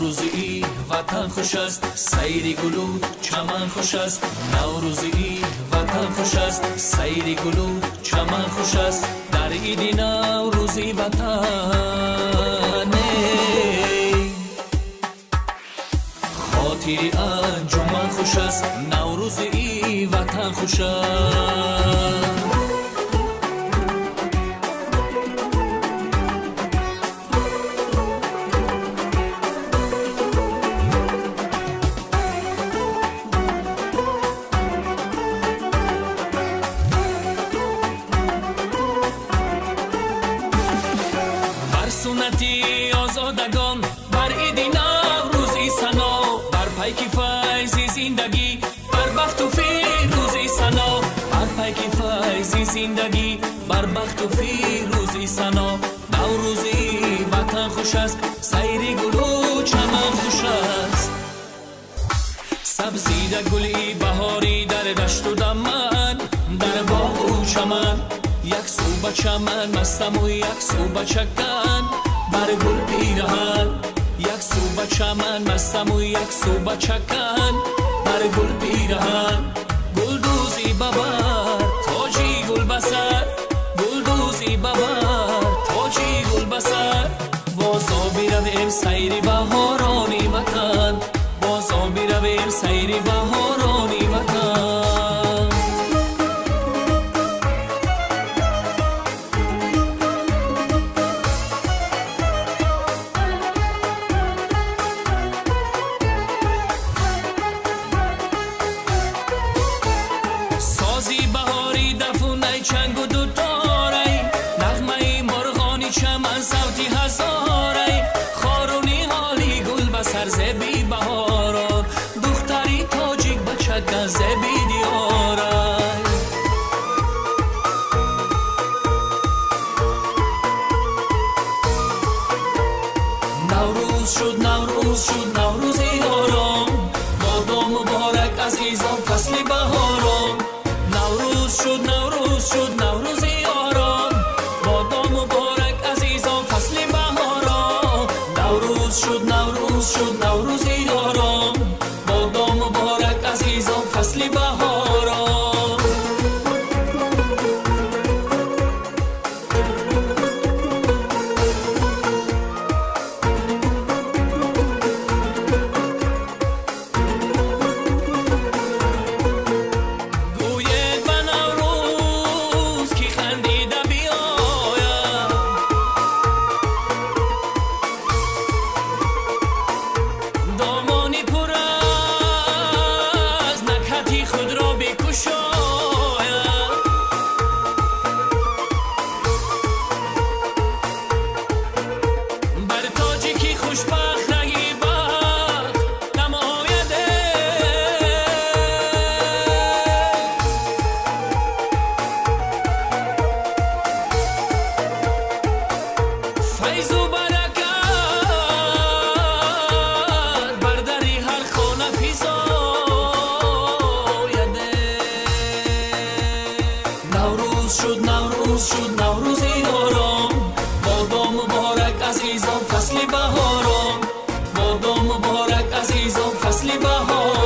نوروزی وطن خوش است، سیر گلو چمن خوش است. نوروزی وطن خوش است، سیر گلو چمن خوش است. در عید نوروزی وطن خاطری انجمن خوش است. نوروزی وطن خوش است. سنتی آزادگان بر عید نوروزی سنا، بر پیک فیض زندگی بر بخت و فیروزی سنا، بر پیک فیض زندگی بر بخت و فیروزی سنا. نوروزی وطن خوش است، سیر گل و چمن خوش است. سبزیده گلی بهاری در دشت و دمن، در باغ و چمن. یک سو به چمن مستم و یک سو به چکن بر گل پیرهن. یک سو به چمن مستم و یک سو به چکن بر گل پیرهن. گل دوزی ببر تاجی گل بسر، گل دوزی ببر تاجی گل بسر. بازا بیرویم سیر بهارانی وطن، بازا بیرویم سیر بهارانی وطن. چنگ و دوتاری نغمه مرغانی چمن صوتی هزاری. خارونی حالی گل بسر زبی بهاران، دختری تاجیک بچکن زبی دیارای. نوروز شد نوروز شد نوروزی آرام، بادا مبارک عزیزان فصل بهاران. نوروز شد نوروز شد نوروزی آرام، بادا مبارک عزیزان فصل بهاران. نوروز شد نوروز شد نوروزی آرام، بادا مبارک عزیزان فصل بهاران. شد نوروز شد نوروزی آرام، بادا مبارک عزیزان فصل بهاران، بادا مبارک عزیزان فصل بهاران.